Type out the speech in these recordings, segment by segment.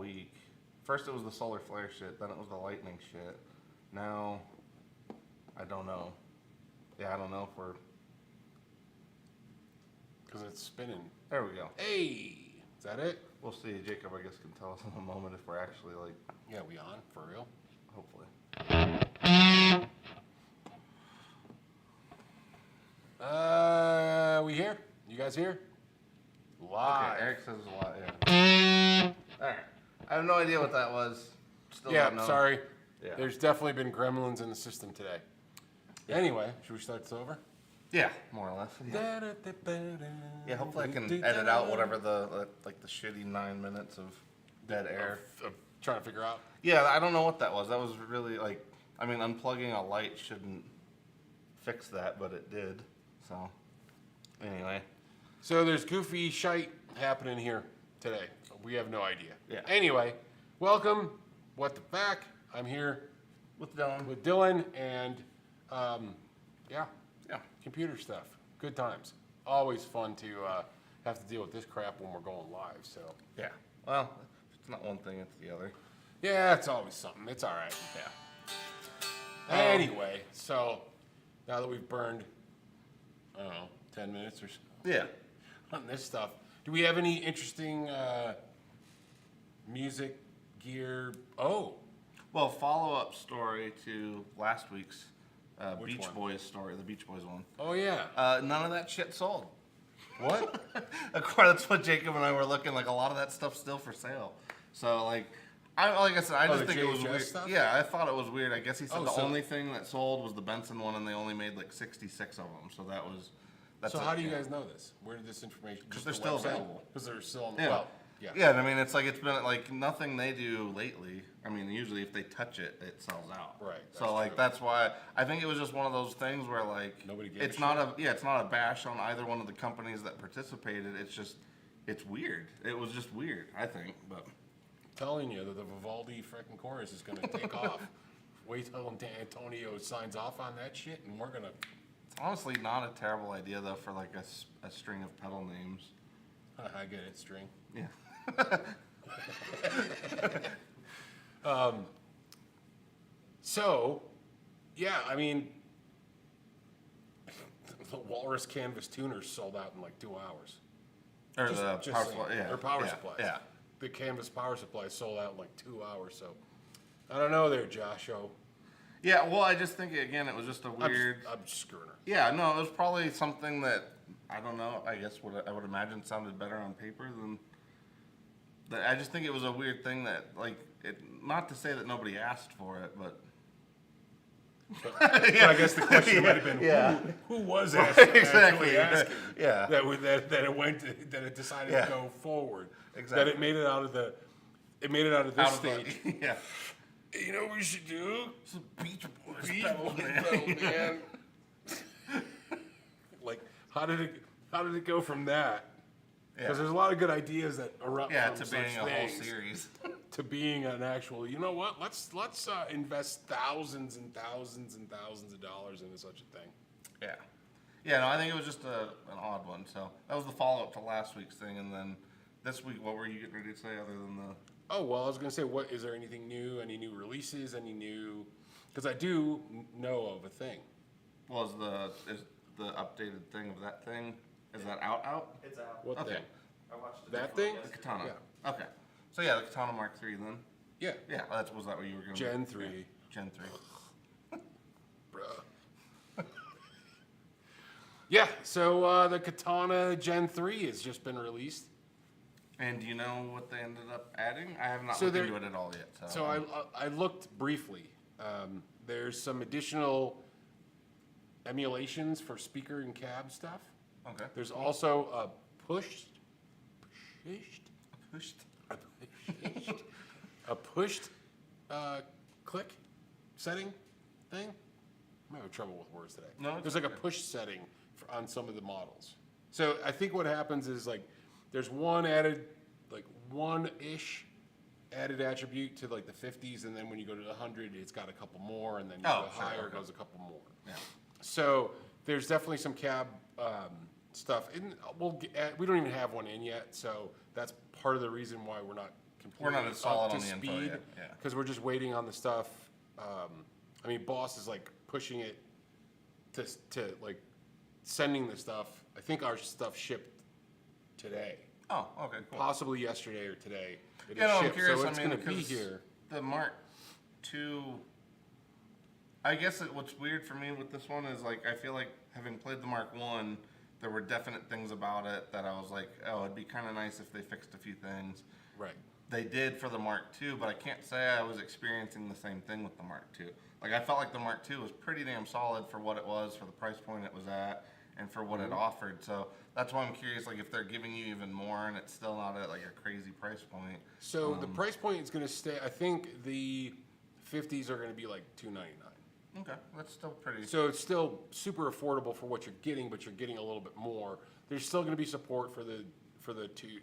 week. First it was the solar flare shit, then it was the lightning shit. Now, I don't know. Yeah, I don't know if we're... Because it's spinning. There we go. Hey! Is that it? We'll see. Jacob, I guess, can tell us in a moment if we're actually, like... Yeah, we on? For real? Hopefully. We here? You guys here? Live. Okay, Eric says a lot, yeah. Alright. I have no idea what that was. Still don't know. Sorry. Yeah. There's definitely been gremlins in the system today. Yeah. Anyway, should we start this over? Yeah, more or less. Yeah, hopefully I can edit out whatever the shitty 9 minutes of dead air. Of trying to figure out. Yeah, I don't know what that was. That was really like, I mean, unplugging a light shouldn't fix that, but it did. So, anyway. So there's goofy shite happening here today. We have no idea. Yeah. Anyway, welcome. What the F.A.Q? I'm here With Dylan. with Dylan and, yeah, Yeah. computer stuff. Good times. Always fun to have to deal with this crap when we're going live. So Yeah. Well, it's not one thing, it's the other. yeah, it's always something. It's all right. Yeah. Anyway, so now that we've burned, I don't know, 10 minutes or so Yeah. on this stuff, do we have any interesting music gear? Oh, Well, follow-up story to last week's Which Beach one? Boys story, the Beach Boys one. oh yeah. None of that shit sold. What? Of course, that's what Jacob and I were looking, like a lot of that stuff's still for sale. So like I said, I just the think it was JHS weird. stuff? Yeah, I thought it was weird. I guess he said Oh, the so- only thing that sold was the Benson one, and they only made like 66 of them. So that's So it, how do you yeah. guys know this? Where did this information? Because just they're the still website? available. Because they're still on. Yeah. Well, yeah. Yeah, and I mean it's like it's been like nothing they do lately. I mean, usually if they touch it, it sells out. Right, So that's like true. that's why I think it was just one of those things where like Nobody gave a it's not it's not a bash on either one of the companies that participated. It's just it's weird. It was just weird, I think. But Telling you that the Vivaldi freaking chorus is going to take off. Wait till Antonio signs off on that shit, and we're gonna. it's honestly not a terrible idea though for like a string of pedal names. I get it, string. Yeah. So, yeah, I mean, the Walrus Canvas tuners sold out in like 2 hours. Or Just- the just power saying. supply. Yeah. Or power yeah, supplies. Yeah. The Canvas power supply sold out in like 2 hours. So, I don't know there, Josho. Yeah. Well, I just think again it was just a weird. I'm just screwing her. Yeah, no, it was probably something that I don't know. I guess what I would imagine sounded better on paper than. That I just think it was a weird thing that, like, it. Not to say that nobody asked for it, but. But I guess the question might have been, Yeah. who was asking? Exactly. Asking Yeah. That it went that it decided Yeah. to go forward. Exactly. That it made it out of the. It made it out of this Out of the- stage. yeah. You know what we should do? Some Beach Boys Beach pedal, Boys man. pedal, man. Like, how did it go from that? Because Yeah. there's a lot of good ideas that erupt Yeah, from to such being a whole things, series. to being an actual. You know what? Let's invest thousands and thousands and thousands of dollars into such a thing. Yeah. Yeah, no, I think it was just an odd one. So that was the follow-up to last week's thing. And then this week, what were you getting ready to say other than the... Oh, well, I was going to say, what is there anything new? Any new releases? Any new... Because I do know of a thing. Well, is the updated thing of that thing, is that out? It's out. What Okay. thing? I watched it. That thing? The Katana. Yeah. Okay. So yeah, the Katana Mark III then. Yeah. Yeah, was that what you were going to Gen 3. Gen 3. Bruh. Yeah, so the Katana Gen 3 has just been released. And do you know what they ended up adding? I have not So looked there- into it at all yet. So I looked briefly. There's some additional emulations for speaker and cab stuff. Okay. There's also a pushed click setting thing. I'm having trouble with words today. No, it's there's like a okay. push setting on some of the models. So I think what happens is like there's one one-ish added attribute to like the 50s, and then when you go to the 100, it's got a couple more, and then you go sure, higher, okay. it goes a couple more. Yeah. So there's definitely some cab stuff. And we don't even have one in yet, so that's part of the reason why we're not completely not as solid up to on the info speed yet, yeah. because we're just waiting on the stuff. I mean, Boss is like pushing it to like sending the stuff. I think our stuff shipped today, Oh, okay, cool. possibly yesterday or today. It Yeah, is no, I'm shipped, curious. so it's I mean, going to be 'cause here. the Mark II. I guess what's weird for me with this one is like I feel like having played the Mark I, there were definite things about it that I was like, oh, it'd be kind of nice if they fixed a few things. Right. They did for the Mark II, but I can't say I was experiencing the same thing with the Mark II. Like I felt like the Mark II was pretty damn solid for what it was, for the price point it was at, and for what it offered. So that's why I'm curious, like if they're giving you even more and it's still not at like a crazy price point. So the price point is going to stay. I think the 50s are going to be like $299. Okay, that's still pretty. So it's still super affordable for what you're getting, but you're getting a little bit more. There's still going to be support for the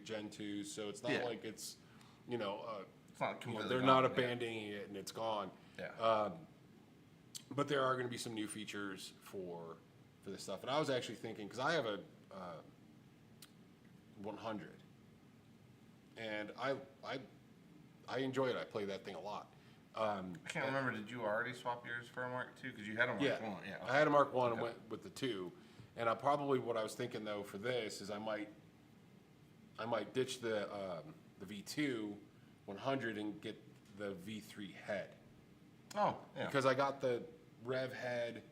Gen 2s, so it's not Yeah. like it's, you know, It's not completely. they're not abandoning it and it's gone. Yeah. But there are going to be some new features for this stuff. And I was actually thinking, because I have a 100, and I enjoy it. I play that thing a lot. I can't remember. Did you already swap yours for a Mark II? Because you had a Mark Yeah, I. Yeah. I had a Mark I and went with the 2. And what I was thinking though for this is I might ditch the V2 100 and get the V3 head. Oh, yeah. Because I got the rev head,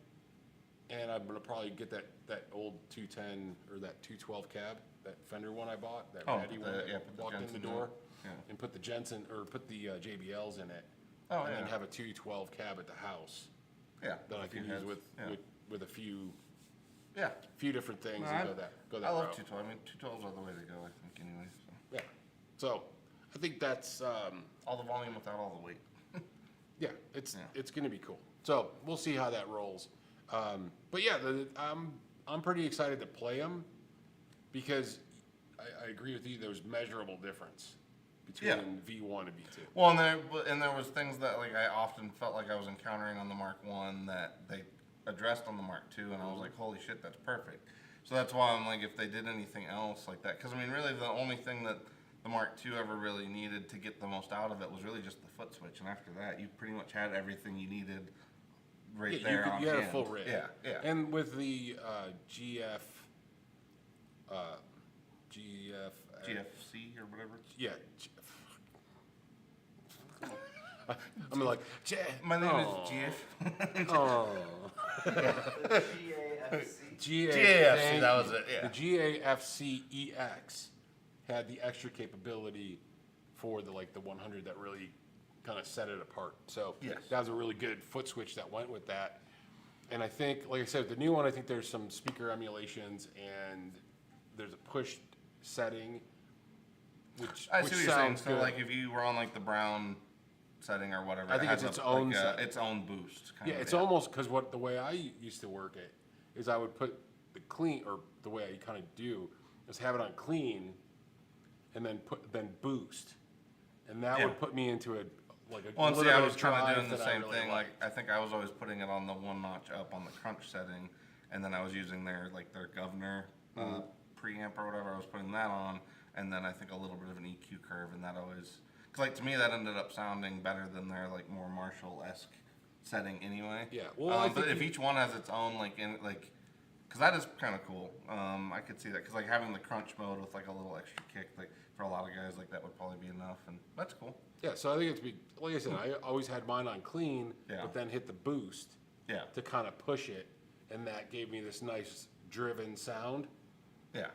and I'm gonna probably get that old 210 or that 212 cab, that Fender one I bought, that ratty one that put the walked in the Jensen door, in. and put the Jensen or put the JBLs in it, Oh, and then yeah. have a 212 cab at the house Yeah. that I a few can use heads. Yeah. with a few Yeah. different things No, and go that I love route. 212. I mean, 212s are the way to go, I think, anyway. So. Yeah, so I think that's All the volume without all the weight. yeah, it's gonna be cool. So we'll see how that rolls. But yeah, I'm pretty excited to play them because I agree with you. There's measurable difference between Yeah. V1 and V2. Well, and there was things that like I often felt like I was encountering on the Mark I that they addressed on the Mark II, and I was like, holy shit, that's perfect. So that's why I'm like, if they did anything else like that, because I mean, really, the only thing that the Mark II ever really needed to get the most out of it was really just the foot switch, and after that, you pretty much had everything you needed right Yeah, there on you had a hand. full rig. Yeah, yeah. And with the GF, GFC or whatever. yeah. I'm like, My name oh, is GF. oh. GAFC. GAFC, thank that you. was it, yeah. The GAFC EX had the extra capability for the 100 that really kind of set it apart. So Yes. that was a really good foot switch that went with that. And I think, like I said, the new one, I think there's some speaker emulations and there's a push setting, which I see what you're saying. sounds So, good. like, if you were on like the brown setting or whatever, I think has it's its a- own like, setting. its own boost. Kind Yeah, of, it's almost because the way I used to work it is I would put the clean, or the way I kind of do is have it on clean, and then boost, and that Yeah. would put me into a Well, little and see, bit I of was a kind of drive doing the that I same really thing. like. Like, I think I was always putting it on the one notch up on the crunch setting, and then I was using their governor preamp or whatever. I was putting that on, and then I think a little bit of an EQ curve, and that always, cause like to me that ended up sounding better than their like more Marshall-esque setting anyway. Yeah, well, I but think if each one has its own cause that is kind of cool. I could see that, cause like having the crunch mode with like a little extra kick, like for a lot of guys, like that would probably be enough, and that's cool. Yeah, so I think it's like I said, I always had mine on clean, Yeah. but then hit the boost Yeah, to kind of push it, and that gave me this nice driven sound. yeah.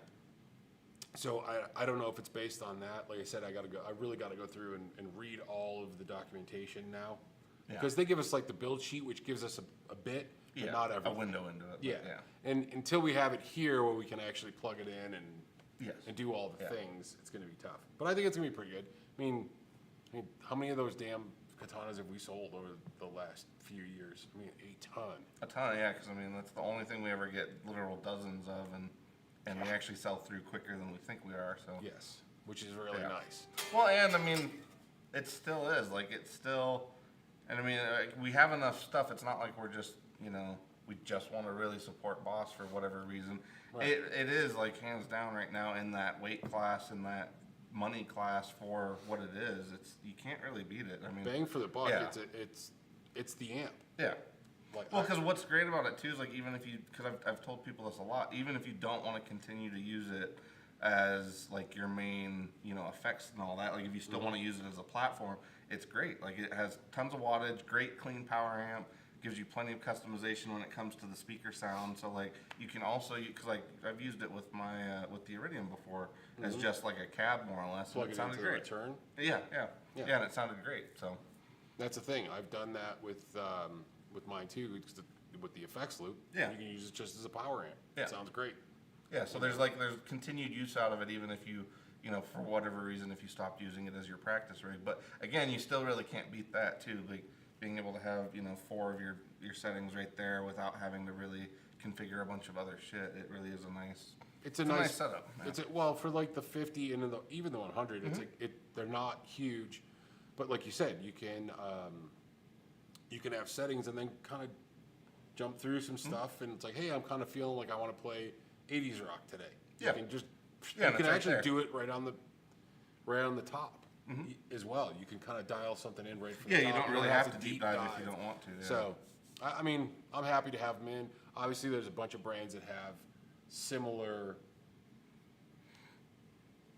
So I don't know if it's based on that. Like I said, I really gotta go through and read all of the documentation now. Yeah. Because they give us like the build sheet, which gives us a bit, but Yeah, not a everything. window into it. but Yeah. yeah. And until we have it here where we can actually plug it in Yes. and do all the Yeah. things, it's gonna be tough. But I think it's gonna be pretty good. I mean, how many of those damn katanas have we sold over the last few years? I mean, a ton. A ton, yeah, because I mean that's the only thing we ever get literal dozens of, and we actually sell through quicker than we think we are. So Yes, which is really Yeah. nice. well, and I mean, it still is like it's still, and I mean we have enough stuff. It's not like we're just we just want to really support Boss for whatever reason. Right. It is like hands down right now in that weight class and that money class for what it is, you can't really beat it. I mean, Bang for the buck. Yeah. It's the amp. yeah. Like, Well, because what's great about it too is like even if you, because I've told people this a lot, even if you don't want to continue to use it as like your main, effects and all that, like if you still want to use it as a platform, it's great. Like it has tons of wattage, great clean power amp, gives you plenty of customization when it comes to the speaker sound. So like you can also, because like I've used it with my with the Iridium before as just like a cab more or less. plug And it it sounded into great. the return. Yeah, Yeah. and it sounded great. So That's the thing. I've done that with mine too. With the effects loop. Yeah. You can use it just as a power amp. Yeah. It sounds great. yeah, so there's continued use out of it, even if you for whatever reason, if you stopped using it as your practice rig. But again, you still really can't beat that too. Like being able to have 4 of your settings right there without having to really configure a bunch of other shit. It really is a nice. It's a nice setup. Yeah. Well, for like the 50 and even the 100, they're not huge, but like you said, you can have settings and then kind of jump through some stuff, and it's like, hey, I'm kind of feeling like I want to play 80s rock today. Yeah. You can just Yeah, you can right actually there. do it right on the top as well. You can kind of dial something in right from Yeah, the you top. don't really don't have to deep dive if you don't want to. Yeah. So, I mean, I'm happy to have them in. Obviously, there's a bunch of brands that have similar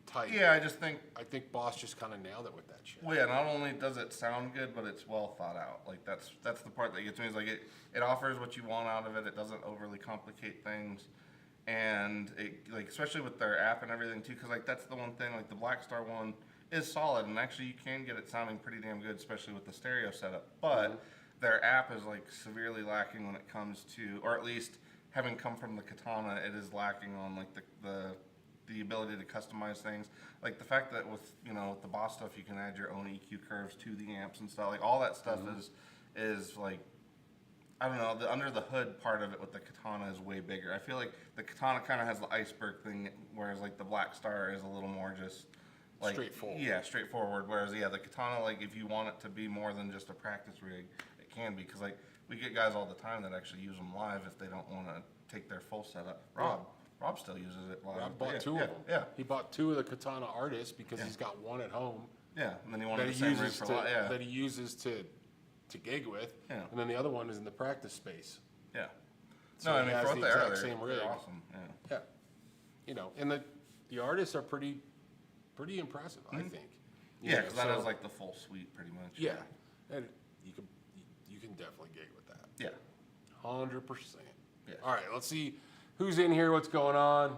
type. Yeah, I just think. I think Boss just kind of nailed it with that shit. Well, yeah, not only does it sound good, but it's well thought out. Like that's the part that gets me. Is like it offers what you want out of it. It doesn't overly complicate things, and it like especially with their app and everything too. Because like that's the one thing. Like the Black Star one is solid, and actually you can get it sounding pretty damn good, especially with the stereo setup. But their app is like severely lacking when it comes to, or at least having come from the Katana, it is lacking on like the ability to customize things. Like the fact that with with the Boss stuff you can add your own EQ curves to the amps and stuff. Like all that stuff is like, I don't know, the under the hood part of it with the Katana is way bigger. I feel like the Katana kind of has the iceberg thing, whereas like the Black Star is a little more just like Straightforward. Yeah, straightforward. Whereas the Katana, like if you want it to be more than just a practice rig, it can be. Because like we get guys all the time that actually use them live if they don't want to take their full setup. Rob still uses it live. Rob bought two of them. Yeah. He bought 2 of the Katana Artists because he's got one at home Yeah, and then he wanted that the he same rig uses for to live. Yeah. that he uses to gig with, Yeah. and then the other one is in the practice space. Yeah. So No, I he mean has for the what they are, exact same rig. they're awesome. Yeah. Yeah, and the artists are pretty impressive, I think. Yeah, because that so- is like the full suite pretty much. Yeah, and you can definitely gig with that. Yeah. 100%. Yeah. All right, let's see who's in here, what's going on.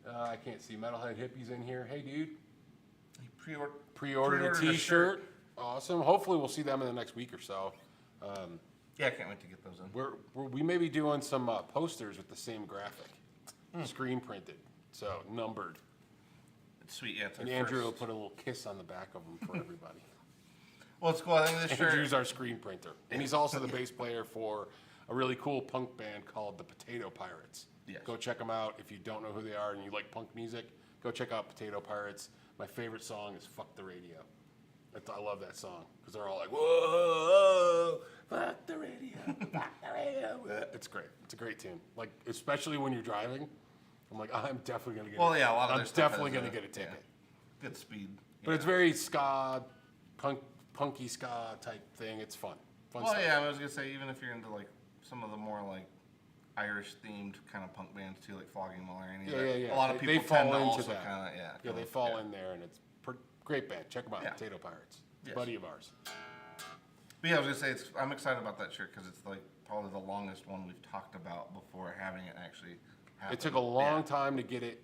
I can't see Metalhead Hippie's in here. Hey, dude. He Pre-ordered a T-shirt. Awesome. Hopefully, we'll see them in the next week or so. Yeah, I can't wait to get those in. We may be doing some posters with the same graphic, screen printed, so numbered. It's sweet. Yeah, it's And our Andrew will first. put a little kiss on the back of them for everybody. Well, it's cool. I think this Andrew's shirt. our screen printer, and he's also the bass player for a really cool punk band called the Potato Pirates. Yes. Go check them out if you don't know who they are and you like punk music. Go check out Potato Pirates. My favorite song is "Fuck the Radio." I love that song because they're all like, "Whoa, fuck the radio, fuck the radio." It's great. It's a great tune. Like especially when you're driving. I'm like, I'm definitely gonna get. Well, yeah, a lot of I'm their stuff definitely has gonna get a ticket. Good speed. But it's very ska, punky ska type thing. It's fun. Fun Well, stuff. yeah, I was gonna say even if you're into like some of the more like Irish themed kind of punk bands too, like Flogging Molyneux. Yeah. A lot of They people fall tend to into also that. kind of Yeah, they fall in there, and it's great band. Check them out, Yeah. Potato Pirates. Yes. Buddy of ours. But yeah, I was gonna say I'm excited about that shirt because it's like probably the longest one we've talked about before having it actually happen. It took a long time to get it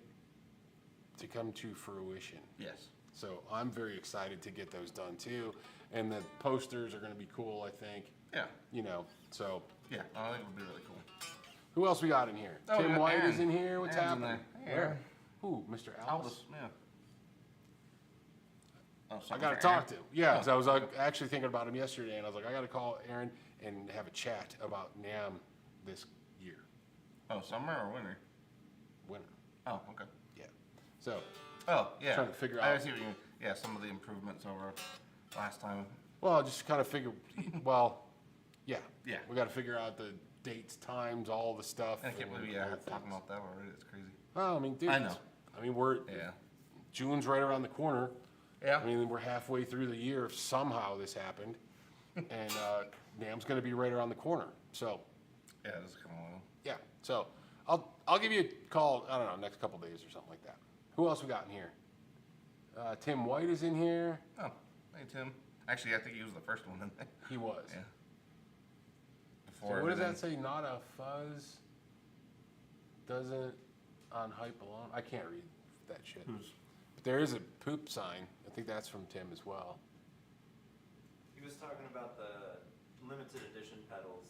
to come to fruition. Yes. So I'm very excited to get those done too. And the posters are going to be cool, I think. Yeah. So Yeah. I think it would be really cool. who else we got in here? Oh, we Tim got White Aaron. is in here. What's Aaron's in happening? there. Hey, Where? Aaron. Who? Mr. Albus? Albus, yeah. Oh, I something got to for talk Aaron? to him. Yeah, because I was actually thinking about him yesterday, and I was like, I got to call Aaron and have a chat about NAMM this year. Oh, summer or winter? Winter. Oh, okay. Yeah. So Oh, yeah. Trying to figure I out- see what you mean. Yeah, some of the improvements over last time. Well, just kind of figure, well, yeah. Yeah. We got to figure out the dates, times, all the stuff. I can't and believe all we're the talking things. about that already. It's crazy. Well, I mean, dude. I know. I mean, we're Yeah. June's right around the corner. Yeah. I mean, we're halfway through the year if somehow this happened. And NAMM's going to be right around the corner. So, Yeah, it's kind of long. yeah. So, I'll give you a call, I don't know, next couple days or something like that. Who else we got in here? Tim White is in here. Oh, hey, Tim. Actually, I think he was the first one, didn't he? He was. Yeah. So what does that say? Not a fuzz. Doesn't on hype alone. I can't read that shit. But there is a poop sign. I think that's from Tim as well. He was talking about the limited edition pedals.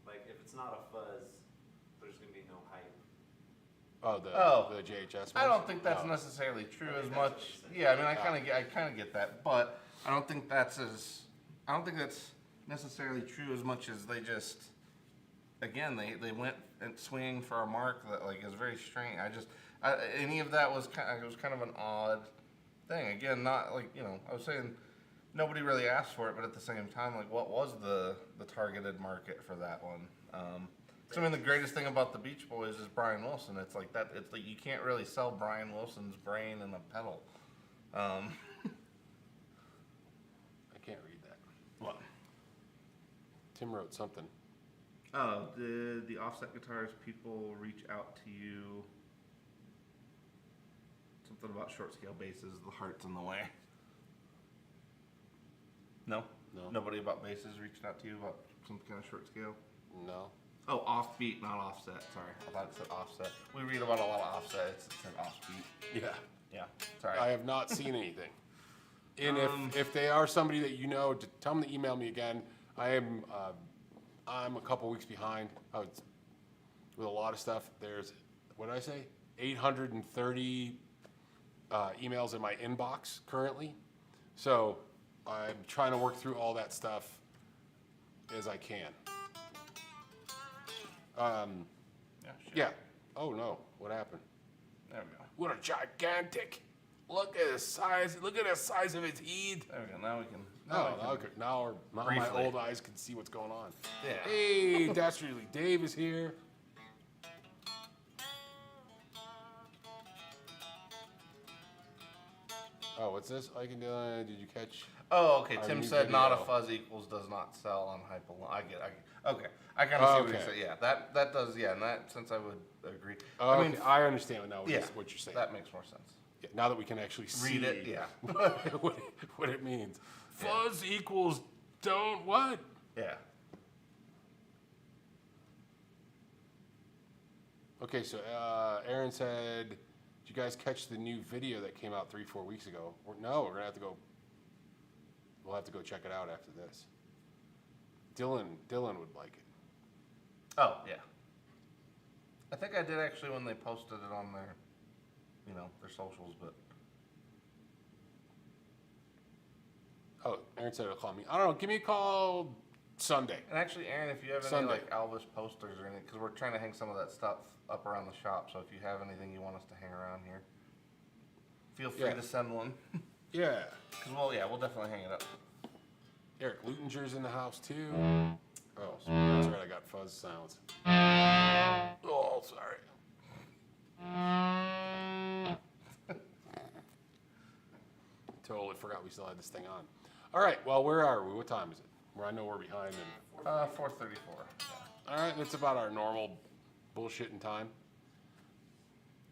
Like, if it's not a fuzz, there's gonna be no hype. The JHS. I don't think that's No. necessarily true I think as that's what much. he said. Yeah, I mean, I kind of get that, but I don't think that's necessarily true as much as they just, again, they went and swinging for a mark that like is very strange. Any of that was it was kind of an odd thing. Again, not like, I was saying nobody really asked for it, but at the same time, like, what was the targeted market for that one? So I mean, the greatest thing about the Beach Boys is Brian Wilson. It's like that. It's like you can't really sell Brian Wilson's brain in a pedal. I can't read that. What? Tim wrote something. Oh, did the Offset Guitars people reach out to you? Something about short scale basses, the heart's in the way. No? No. Nobody about basses reached out to you about some kind of short scale? No. Oh, offbeat, not offset. Sorry, I thought it said offset. We read about a lot of offset. It said offbeat. Yeah. Yeah, sorry. I have not seen anything. And Um, if they are somebody that you know, tell them to email me again. I'm a couple weeks behind with a lot of stuff. There's, what did I say? 830 emails in my inbox currently. So I'm trying to work through all that stuff as I can. Yeah, sure. Yeah. Oh no, what happened? There we go. What a gigantic! Look at the size. Look at the size of its head. There we go. Now we can. Oh, okay. Now my Briefly. old eyes can see what's going on. Yeah. Hey, Dastardly Dave is here. Oh, what's this? I can do. Did you catch? Oh, okay. Our Tim new said not a video. fuzz equals does not sell on hype alone. I get. Okay. I kind of see what Okay. he said. Yeah, that does. Yeah, and that sense I would agree. Oh, okay. I understand now yeah, what you're saying. that makes more sense. Yeah, now that we can actually see Read it. Yeah. what it means. Fuzz equals don't what? Yeah. Okay, so Aaron said, did you guys catch the new video that came out 3-4 weeks ago? No, we're gonna have to go. We'll have to go check it out after this. Dylan would like it. Oh, yeah. I think I did actually when they posted it on their, their socials, but. Oh, Aaron said he'll call me. I don't know. Give me a call Sunday. And actually, Aaron, if you have any Sunday. like Elvis posters or anything, because we're trying to hang some of that stuff up around the shop, so if you have anything you want us to hang around here, feel free Yeah. to send one. Yeah. Because we'll definitely hang it up. Eric Lutinger's in the house too. Oh, that's right. I got fuzz sounds. Oh, sorry. Totally forgot we still had this thing on. All right. Well, where are we? What time is it? Where I know we're behind. And 4:34. all right, that's about our normal bullshitting time.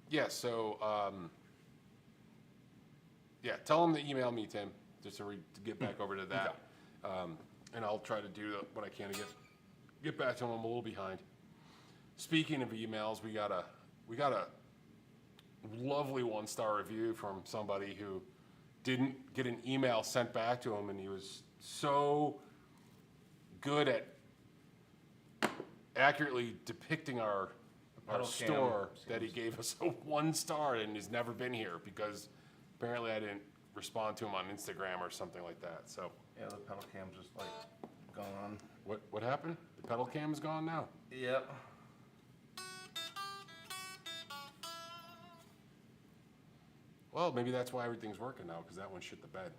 Yeah. So, yeah. Tell them to email me, Tim, just to get back over to that, and I'll try to do what I can to get back to them. I'm a little behind. Speaking of emails, we got a lovely 1-star review from somebody who didn't get an email sent back to him, and he was so good at accurately depicting our Pedal store cam that he gave us a 1-star and has never been here because apparently I didn't respond to him on Instagram or something like that. So Yeah, the pedal cam's just like gone. what happened? The pedal cam is gone now. Yep. Well, maybe that's why everything's working now, because that one shit the bed.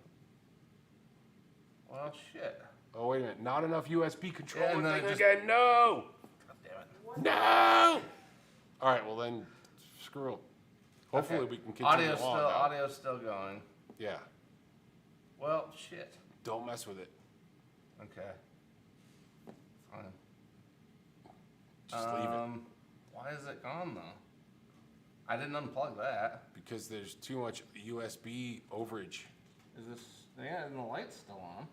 Well, shit. Oh, wait a minute. Not enough USB controller Yeah, and then thing it just- again. No! God damn it. No! All right, well then, screw 'em. Hopefully Okay. we can continue on. Now. Audio's still going. Yeah. Well, shit. Don't mess with it. Okay. Fine. Just leave it. Why is it gone though? I didn't unplug that. Because there's too much USB overage. Is this? Yeah, and the light's still on.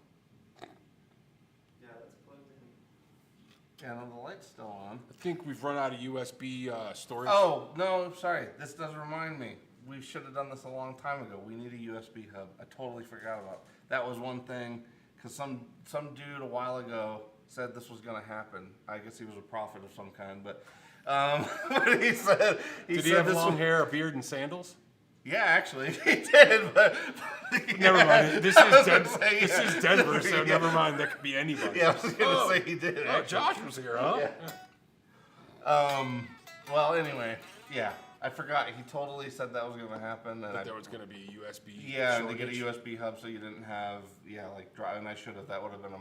Yeah, that's plugged in. Yeah, no, the light's still on. I think we've run out of USB storage. Oh no, sorry. This does remind me. We should have done this a long time ago. We need a USB hub. I totally forgot about. That was one thing, because some dude a while ago said this was going to happen. I guess he was a prophet of some kind, but but he said Did he have long hair, a beard, and sandals? Yeah, actually, he did. But Never mind. This is Denver, so yeah. never mind. That could be anybody. Yeah, I was going to say he did. Oh, Josh was here, huh? Yeah. Well, anyway, yeah, I forgot. He totally said that was going to happen, and But there was going to be a USB. yeah, and to shortage. get a USB hub, so you didn't have like drive. And I should have. That would have been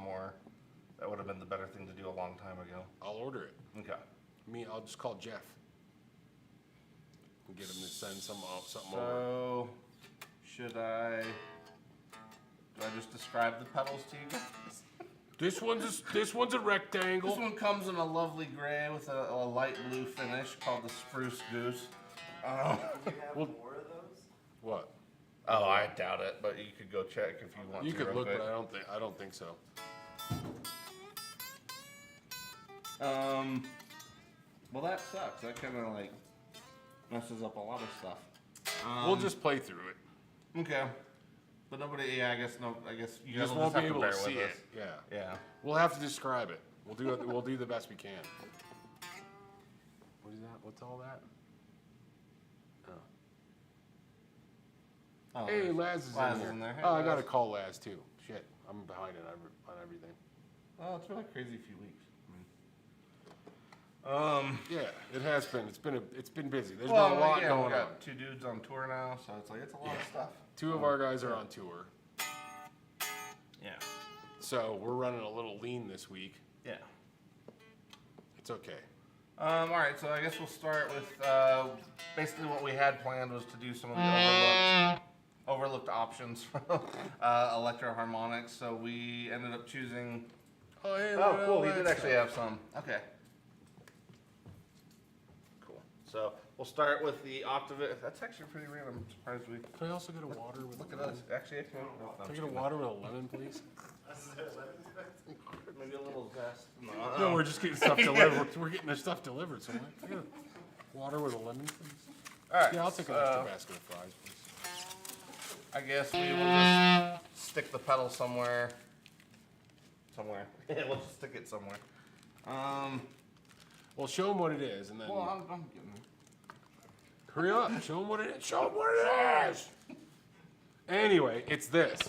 that would have been the better thing to do a long time ago. I'll order it. Okay. I'll just call Jeff and get him to send something over. So, do I just describe the pedals to you guys? This one's a rectangle. This one comes in a lovely gray with a light blue finish called the Spruce Goose. Do you have Well- more of those? What? Oh, I doubt it, but you could go check if you want You to. could real look, quick. but I don't think so. Well, that sucks. That kind of like messes up a lot of stuff. We'll just play through it. Okay. But nobody. Yeah, I guess you You guys just will won't just be have to able bear to with see us. it. Yeah. Yeah. We'll have to describe it. We'll do the best we can. What is that? What's all that? Oh, Hey, there's- Laz is Laz in there. Hey, Oh, I Laz. gotta call Laz too. Shit, I'm behind on everything. Well, it's been a crazy few weeks. Yeah, it has been. It's been busy. There's Well, been a lot yeah, going we on. got 2 dudes on tour now, so it's a lot of stuff. 2 of our guys are on tour, Yeah. so we're running a little lean this week. Yeah. It's okay. All right, so I guess we'll start with basically what we had planned was to do some of the overlooked options from Electro Harmonix. So we ended up choosing. Oh, hey, Oh, cool! He did actually have some. Okay. Cool. So we'll start with the Octavit. That's actually pretty random. I'm surprised we. Can I also get a water with Look a at lemon? us. Actually, Can I get a water with a lemon, please? Maybe a little zest. No, we're just getting stuff delivered. We're getting the stuff delivered. So can I get a water with a lemon, please? All right. Yeah, I'll take an extra basket of fries, please. I guess we will just stick the pedal somewhere. Yeah, we'll just stick it somewhere. Well, show them what it is, and then Well, I'm getting it. hurry up. Show them what it is. Show them what it is. Anyway, it's this.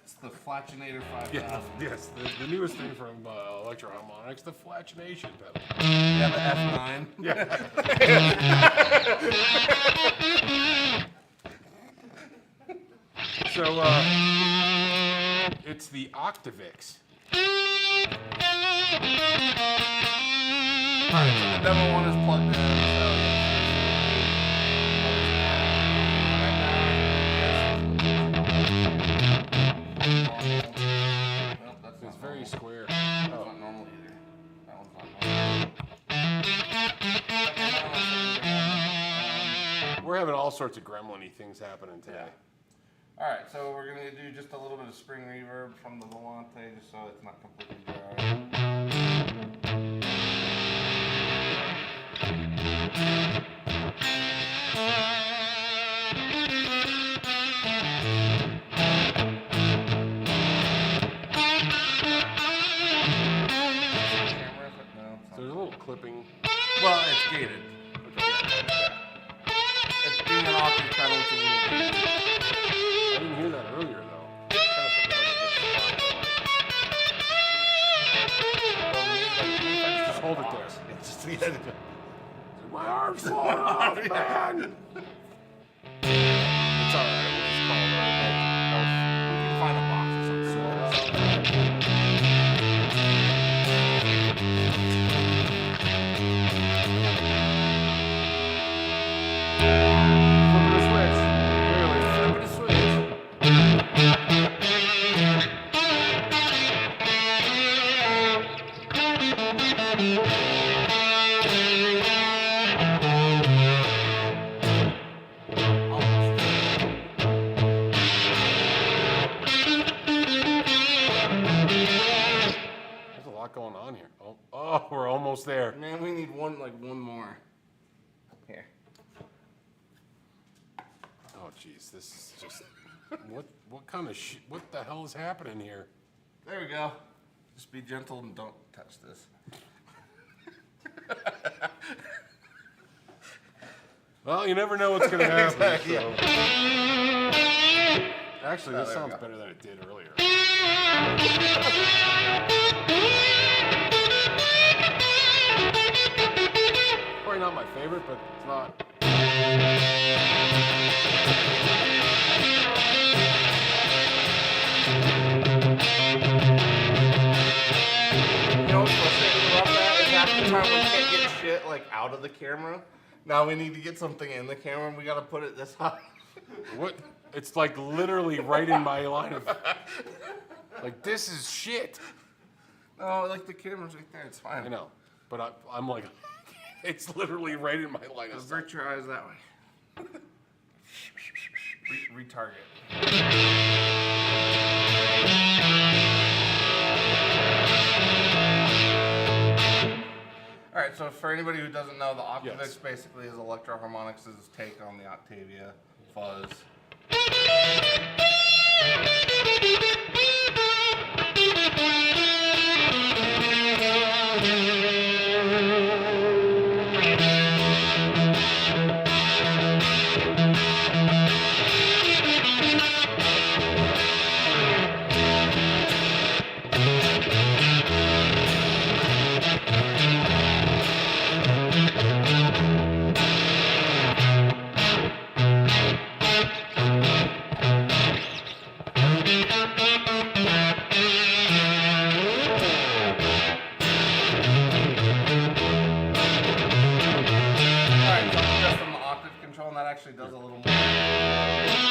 It's the Flatchinator 5000. Yes, the newest thing from Electro Harmonix, the Flatchination pedal. Yeah, the F9. So, it's the Octavix. Alright, so the demo one is plugged in, It's very square. That's not normal either. That one's not normal. We're having all sorts of gremlin-y things happening today. Alright, so we're gonna do just a little bit of spring reverb from the Volante, just so it's not completely dry. There's a little clipping. Well, it's gated. It's being an octave pedal, it's a little gated. I didn't hear that earlier, though. Just hold it there. My arm's falling off, man! It's alright, we'll just call it. We can find a box or something. almost there. Man, we need one more. Here. Oh, jeez, this is just what kind of what the hell is happening here? There we go. Just be gentle and don't touch this. Well, you never know what's going to happen. Exactly, So. Actually, this there we sounds go. better than it did earlier. Probably not my favorite, but it's not. You know what's frustrating about that is half the time we can't get shit like out of the camera. Now we need to get something in the camera and we gotta put it this high. What? It's like literally right in my line of. Like, this is shit. No, like the camera's right there, it's fine. I know, but I'm like, it's literally right in my line of Just sight. avert your eyes that way. Retarget. Alright, so for anybody who doesn't know, the Octavix Yes. basically is Electro Harmonix's take on the Octavia fuzz. Alright, so I'm adjusting the octave control and that actually does a little more.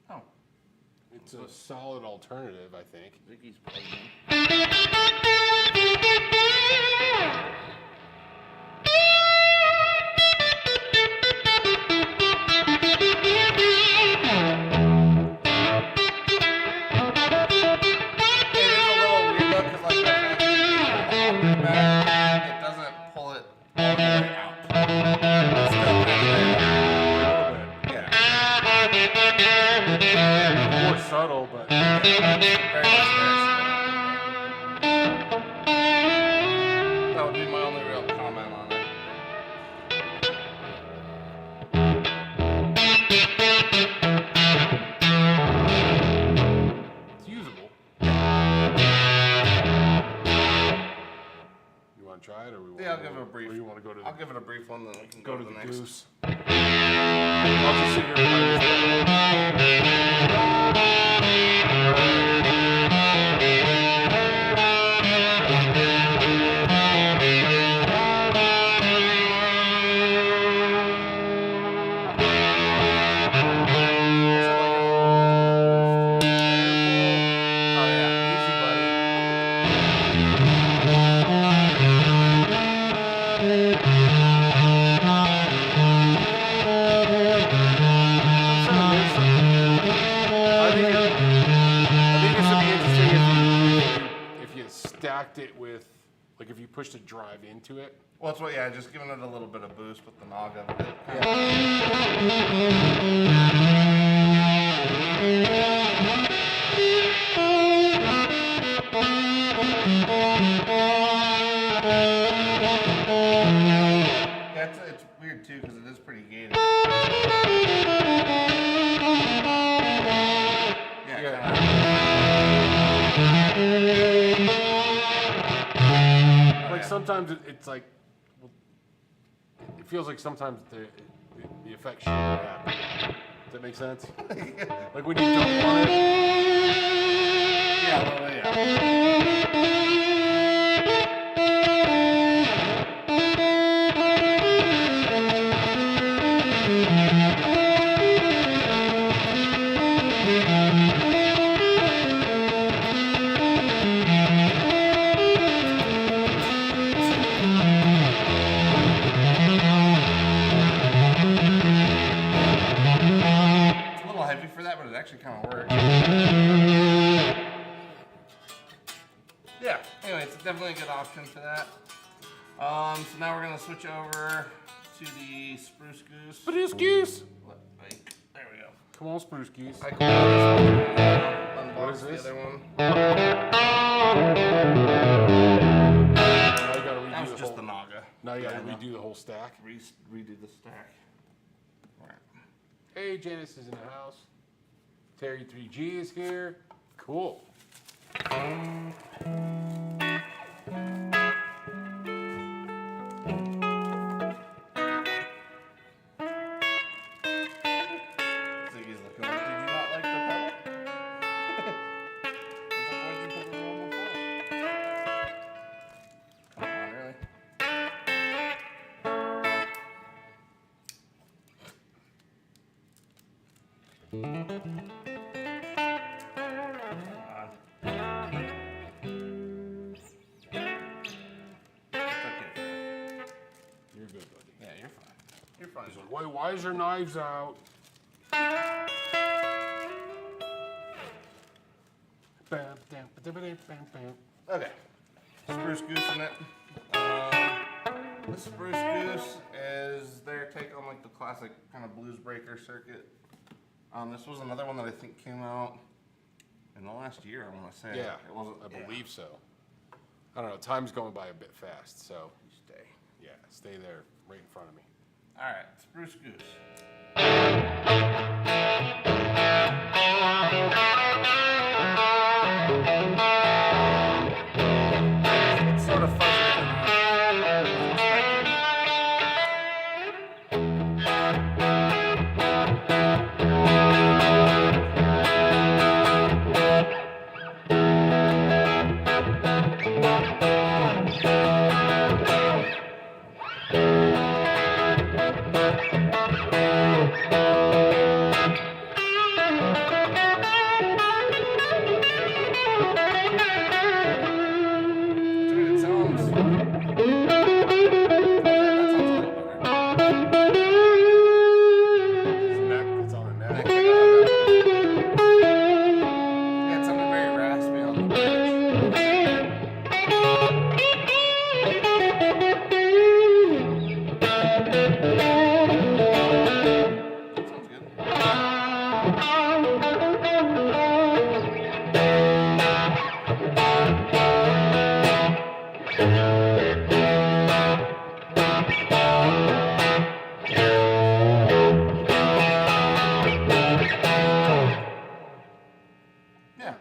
Oh, It's a solid alternative, I think. Vicky's plugged in. It is a little weird though, because like that octave back, it doesn't pull it all the way out. It's still kind of there. More subtle, but Very much there. That would be my only real comment on it. it's usable. You want to try it, or we want? Yeah, I'll give it a brief. Or you want to go to? I'll give it a brief one, then we can go to the the next. goose. I'll just sit here behind this. Oh yeah. Easy, buddy. I think this would be interesting if you stacked it with, like, if you pushed a drive into it. Well, that's what. Yeah, just giving it a little bit of boost with the nog of it. Yeah, it's weird too because it is pretty gated. Yeah. Yeah. Like sometimes it's like, well, it feels like sometimes the effect shouldn't happen. Does that make sense? Like when you don't want it. Yeah, well, yeah. It's a little heavy for that, but it actually kind of works. Yeah, anyway, it's definitely a good option for that. So now we're gonna switch over to the Spruce Goose. Spruce Goose. Wait, there we go. Come on, Spruce Goose. I call this one. What is Unbox this? the other one. Now you gotta redo That was the just whole, the Naga. now you gotta Yeah, I know. redo the whole stack. Redo the stack. Alright. Hey, Janice is in the house. Terry 3G is here. Cool. Ziggy's looking like, did you not like the pedal? He's like, why'd you put it on the phone? Come on, really? Come on. It's okay. You're good, buddy. Yeah, you're fine. You're fine. He's like, why is your knives out? Bam, bam, bam, bam, bam, bam. Okay. Spruce Goose in it. The Spruce Goose is their take on like the classic kind of blues breaker circuit. This was another one that I think came out in the last year, I want to say. Yeah, It wasn't, I believe so. I don't know, time's going by a bit fast, so Stay. yeah, stay there right in front of me. Alright, Spruce Goose. It's sort of fuzzier than I was expecting. Dude, it sounds. Okay, that sounds a little better. It's neck, it's on the neck. Yeah, it sounded very raspy on the bridge. That sounds good. Yeah.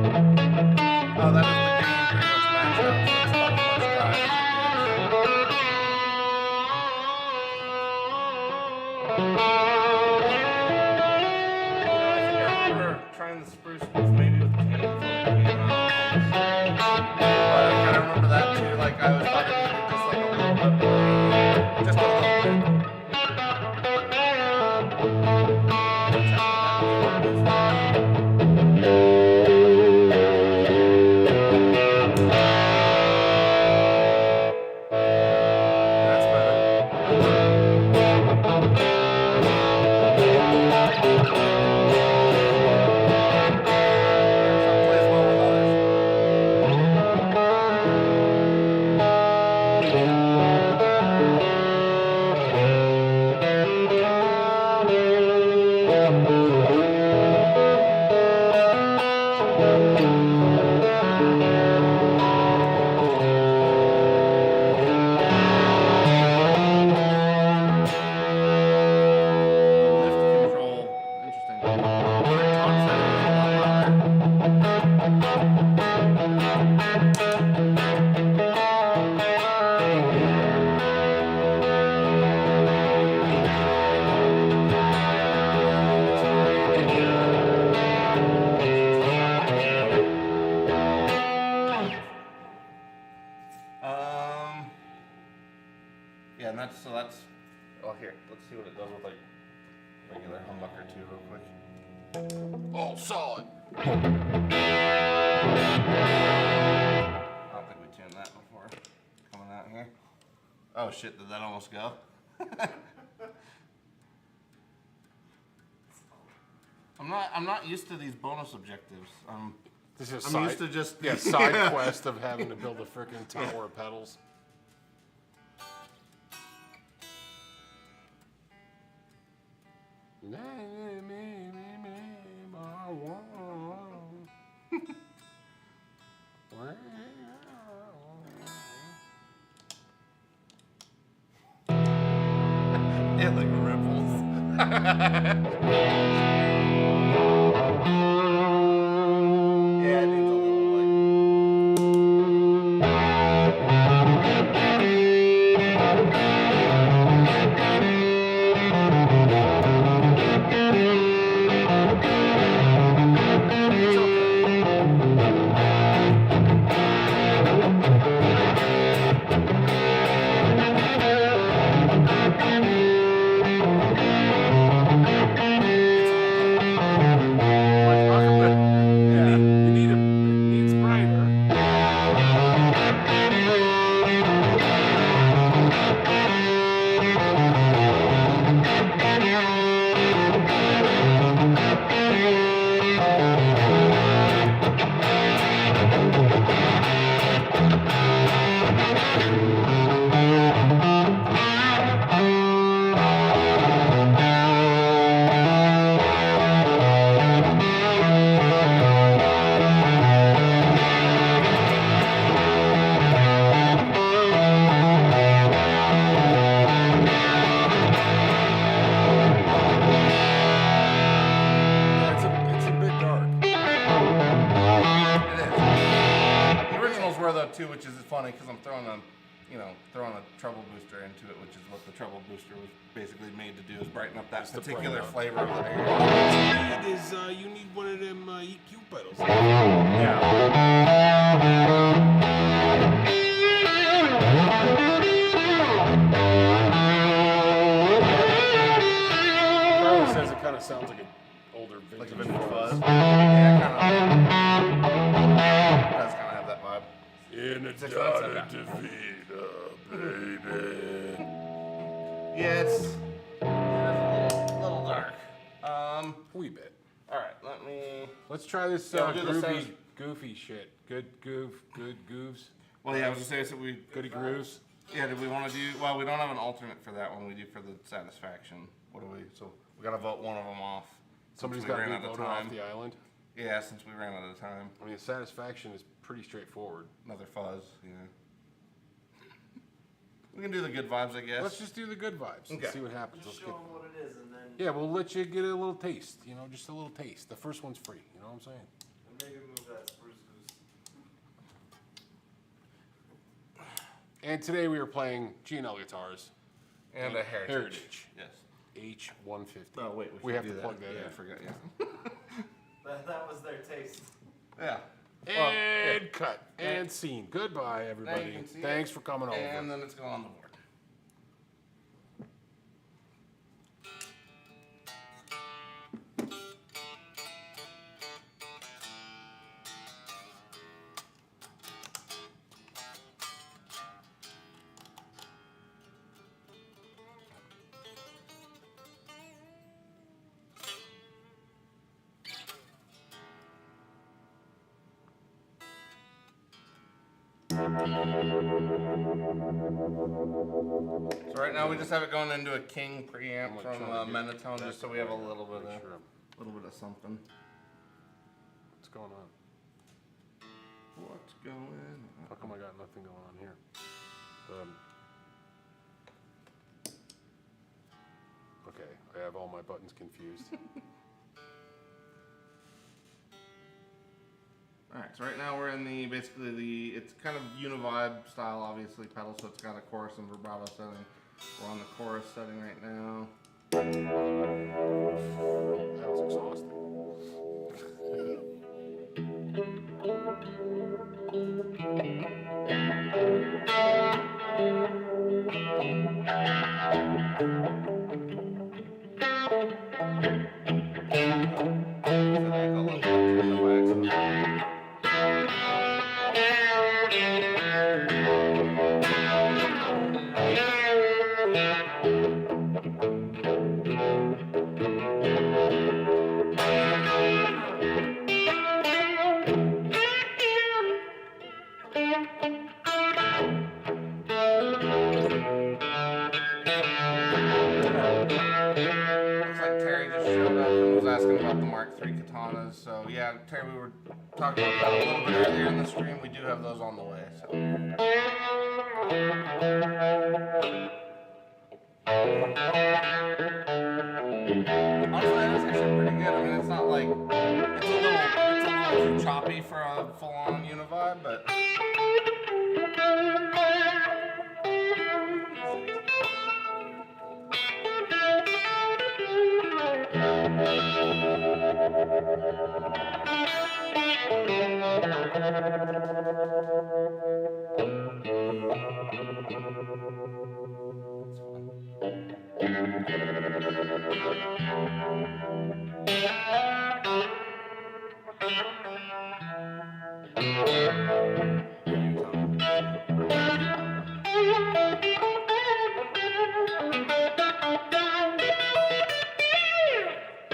Oh, that is the gain pretty much matched out, so it's about as much drive as it gets. I think I remember trying the Spruce Goose maybe with James on the piano. But I kind of remember that too, like I always thought it needed just like a little bit more, just a little bit. That's better. Some plays well with others. Lift control, interesting. Tom said it was a lot louder. that's well here. Let's see what it does with like regular humbucker too, real quick. Oh, solid. I don't think we tuned that before coming out here. Oh shit! Did that almost go? I'm not used to these bonus objectives. This is I'm used to just side quest of having to build a freaking tower of pedals. It like ripples. Yeah, it needs a little like. It's okay. Yeah. You need it needs brighter. It's a bit dark. It is. The originals were though too, which is funny because I'm throwing a treble booster into it, which is what the treble booster was basically made to do, is brighten up that Just to particular brighten up. flavor of the air. You need one of them EQ pedals. Yeah. Carlos says it kind of sounds like an older Like vintage a bit of fuzz. fuzz. Yeah, kind of. Does kind of have that vibe. In a expensive, data Davida, baby. Yeah, it's a little dark. Wee bit. All right, let me. Let's try this Yeah, we'll do the groovy, sounds. goofy shit. Good goofs. Well, yeah, I was just saying, so we. Goody grooves. Yeah, did we want to do? Well, we don't have an alternate for that one. We do for the satisfaction. What do we? So we gotta vote one of them off. since Somebody's we got to ran be out of voted off time. the island. Yeah, since we ran out of time. I mean, satisfaction is pretty straightforward. Another fuzz. Yeah. We can do the good vibes, I guess. Let's just do the good vibes and Okay. see what happens. Just Let's show get, them what it is, and then yeah, we'll let you get a little taste. You know, just a little taste. The first one's free. You know what I'm saying? and maybe move that spruce goose. And today we are playing G&L guitars. and a heritage. Heritage. Yes. H150. Oh wait, we should have do to plug that yeah, in. I forgot. Yeah. That was their taste. Yeah. Well, And cut. And scene. Goodbye, everybody. can see Thanks it. for coming over. And then it's going on the board. So right now we just have it going into a King preamp I'm, like, from trying to get Menatone, just so we have a little bit Make of sure something. what's going on? What's going on? How come I got nothing going on here? Okay, I have all my buttons confused. All right, so right now we're in basically it's kind of univibe style, obviously pedal, so it's got a chorus and vibrato setting. We're on the chorus setting right now. That was exhausting. katanas. So yeah, Terry, we were talking about that a little bit earlier in the stream. We do have those on the way. So. Honestly, that's actually pretty good. I mean, it's not like it's a little too choppy for a full-on Univibe, but.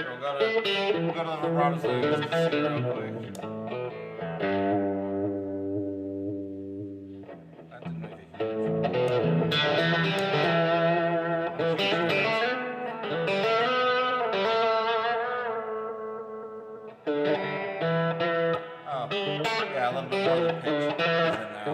We'll go to the vibrato settings just to see real quick. That didn't make a oh, yeah, a little bit more of the pitch is in now.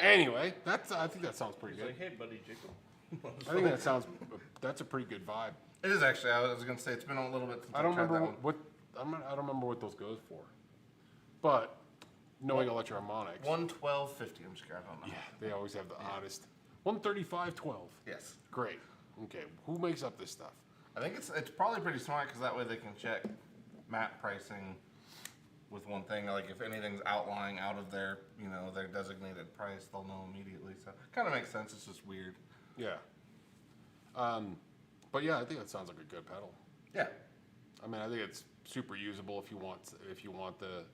Anyway, I think that sounds pretty good. Like, hey, buddy, Jacob. I think that's a pretty good vibe. It is actually. I was gonna say it's been a little bit since I don't tried remember that one. I don't remember what those goes for, but knowing Electro Harmonix, 112.50. I'm just grabbing on that. yeah, they always have the oddest 135.12. Yes. Great. Okay, who makes up this stuff? I think it's probably pretty smart because that way they can check map pricing with one thing. Like if anything's outlying out of their their designated price, they'll know immediately. So kind of makes sense. It's just weird. Yeah. But yeah, I think that sounds like a good pedal. Yeah. I mean, I think it's super usable if you want the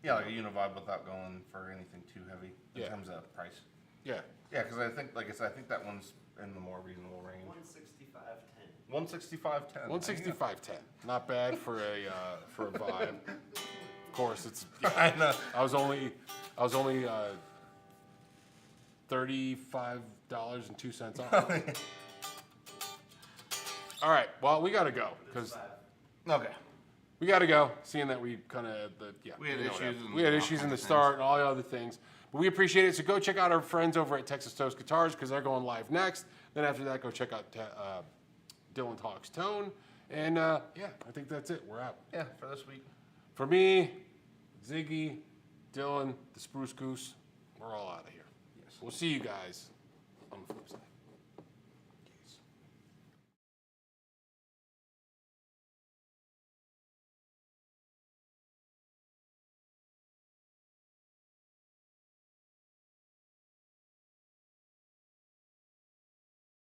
Yeah, like a Univibe without going for anything too heavy in Yeah. terms of price. yeah. Yeah, because I think, like I said, I think that one's in the more reasonable range. 165.10. 165.10. 165.10. Not bad for a vibe. Of course, it's. I know. I was only $35.02 off. All right. Well, we gotta go because Okay. we gotta go. Seeing that we kind of We had issues and we had all issues in kinds the of start and all the other things. But we appreciate it. So go check out our friends over at Texas Toast Guitars because they're going live next. Then after that, go check out Dylan Talks Tone. And yeah, I think that's it. We're out. Yeah, for this week. For me, Ziggy, Dylan, the Spruce Goose, we're all out of here. Yes. We'll see you guys on the flip side.